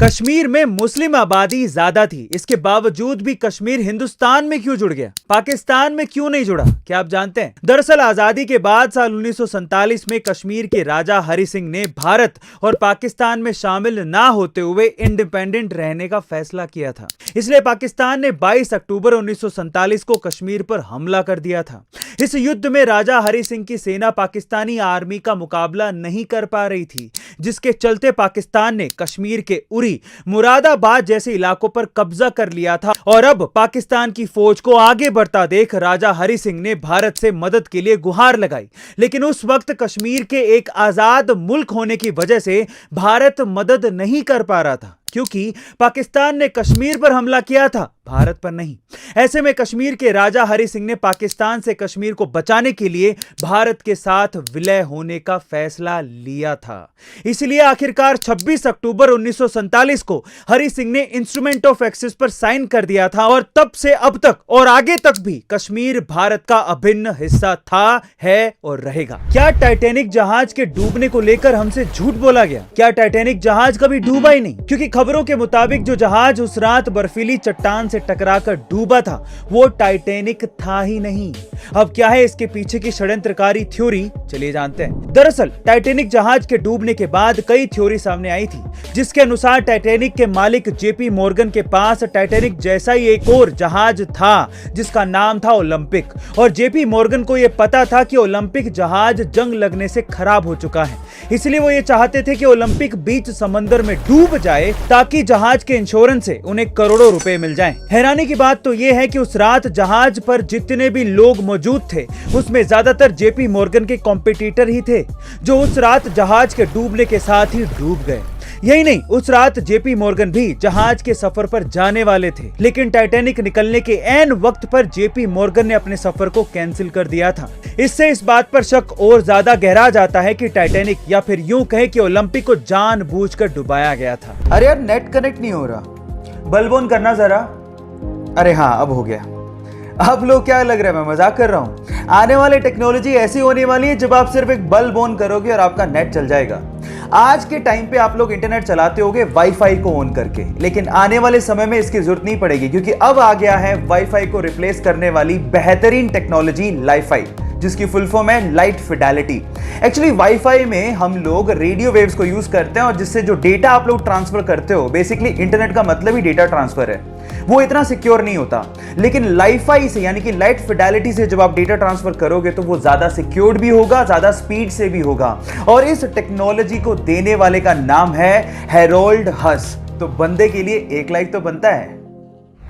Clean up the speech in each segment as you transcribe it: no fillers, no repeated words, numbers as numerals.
कश्मीर में मुस्लिम आबादी ज्यादा थी, इसके बावजूद भी कश्मीर हिंदुस्तान में क्यों जुड़ गया, पाकिस्तान में क्यों नहीं जुड़ा? क्या आप जानते हैं? दरअसल आजादी के बाद साल 1947 में कश्मीर के राजा हरि सिंह ने भारत और पाकिस्तान में शामिल ना होते हुए इंडिपेंडेंट रहने का फैसला किया था। इसलिए पाकिस्तान ने 22 अक्टूबर 1947 को कश्मीर पर हमला कर दिया था। इस युद्ध में राजा हरि सिंह की सेना पाकिस्तानी आर्मी का मुकाबला नहीं कर पा रही थी, जिसके चलते पाकिस्तान ने कश्मीर के उरी, मुरादाबाद जैसे इलाकों पर कब्जा कर लिया था। और अब पाकिस्तान की फौज को आगे बढ़ता देख राजा हरि सिंह ने भारत से मदद के लिए गुहार लगाई। लेकिन उस वक्त कश्मीर के एक आजाद मुल्क होने की वजह से भारत मदद नहीं कर पा रहा था, क्योंकि पाकिस्तान ने कश्मीर पर हमला किया था, भारत पर नहीं। ऐसे में कश्मीर के राजा हरि सिंह ने पाकिस्तान से कश्मीर को बचाने के लिए भारत के साथ विलय होने का फैसला लिया था। इसलिए आखिरकार 26 अक्टूबर 1947 को हरि सिंह ने इंस्ट्रूमेंट ऑफ एक्सेस पर साइन कर दिया था और तब से अब तक और आगे तक भी कश्मीर भारत का अभिन्न हिस्सा था, है और रहेगा। क्या टाइटैनिक जहाज के डूबने को लेकर हमसे झूठ बोला गया? क्या टाइटैनिक जहाज कभी डूबा ही नहीं? क्योंकि खबरों के मुताबिक जो जहाज उस रात बर्फीली चट्टान से टकराकर डूबा था वो टाइटैनिक था ही नहीं। अब क्या है इसके पीछे की षड्यंत्रकारी थ्योरी, चलिए जानते हैं। दरअसल टाइटैनिक जहाज के डूबने के बाद कई थ्योरी सामने आई थी, जिसके अनुसार टाइटैनिक के मालिक जेपी मॉर्गन के पास टाइटैनिक जैसा ही एक और जहाज था जिसका नाम था ओलंपिक, और जेपी मॉर्गन को यह पता था कि ओलंपिक जहाज जंग लगने से खराब हो चुका है। इसलिए वो ये चाहते थे कि ओलंपिक बीच समंदर में डूब जाए ताकि जहाज के इंश्योरेंस से उन्हें करोड़ों रुपए मिल जाएं। हैरानी की बात तो यह है कि उस रात जहाज पर जितने भी लोग मौजूद थे उसमें ज्यादातर जेपी मॉर्गन के कॉम्पिटिटर ही थे, जो उस रात जहाज के डूबने के साथ ही डूब गए। यही नहीं, उस रात जेपी मॉर्गन भी जहाज के सफर पर जाने वाले थे, लेकिन टाइटैनिक निकलने के ऐन वक्त पर जेपी मॉर्गन ने अपने सफर को कैंसिल कर दिया था। इससे इस बात पर शक और ज्यादा गहरा जाता है कि टाइटैनिक, या फिर यूं कहे कि ओलंपिक को जानबूझकर डुबाया गया था। अरे यार, नेट कनेक्ट नहीं हो रहा, बल्ब ऑन करना जरा। अरे हाँ, अब हो गया। आप लोग क्या लग रहा है मैं मजाक कर रहा हूं? आने वाली टेक्नोलॉजी ऐसी होने वाली है जब आप सिर्फ एक बल्ब ऑन करोगे और आपका नेट चल जाएगा। आज के टाइम पे आप लोग इंटरनेट चलाते होगे वाईफाई को ऑन करके, लेकिन आने वाले समय में इसकी जरूरत नहीं पड़ेगी, क्योंकि अब आ गया है वाईफाई को रिप्लेस करने वाली बेहतरीन टेक्नोलॉजी लाइफाई, जिसकी फुल फॉर्म है लाइट फिडेलिटी। एक्चुअली वाईफाई में हम लोग रेडियो वेव्स को यूज करते हैं और जिससे जो डेटा आप लोग ट्रांसफर करते हो, बेसिकली इंटरनेट का मतलब ही डेटा ट्रांसफर है, वो इतना सिक्योर नहीं होता। लेकिन लाइफाई से, यानी कि लाइट फिडेलिटी से जब आप डेटा ट्रांसफर करोगे तो वो ज्यादा सिक्योर्ड भी होगा, ज्यादा स्पीड से भी होगा। और इस टेक्नोलॉजी को देने वाले का नाम है हैरोल्ड हस। तो बंदे के लिए एक लाइक तो बनता है।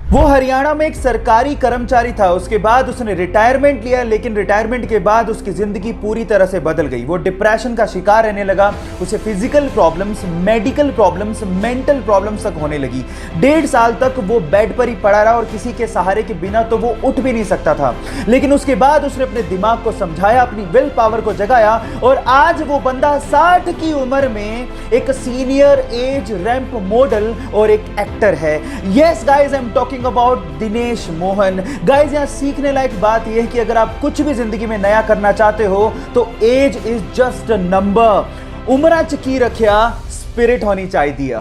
वो हरियाणा में एक सरकारी कर्मचारी था, उसके बाद उसने रिटायरमेंट लिया, लेकिन रिटायरमेंट के बाद उसकी जिंदगी पूरी तरह से बदल गई। वो डिप्रेशन का शिकार रहने लगा, उसे physical problems, medical problems, mental problems तक होने लगी। 1.5 साल तक वो बेड पर ही पड़ा रहा और किसी के सहारे के बिना तो वो उठ भी नहीं सकता था। लेकिन उसके बाद उसने अपने दिमाग को समझाया, अपनी विल पावर को जगाया, और आज वो बंदा 60 की उम्र में एक सीनियर एज रैंप मॉडल और एक एक्टर है। Yes guys, I am talking about Dinesh Mohan. Guys, यहां सीखने लायक बात यह है कि अगर आप कुछ भी जिंदगी में नया करना चाहते हो तो age is just a number. उम्र च की रखिया, स्पिरिट होनी चाहिए।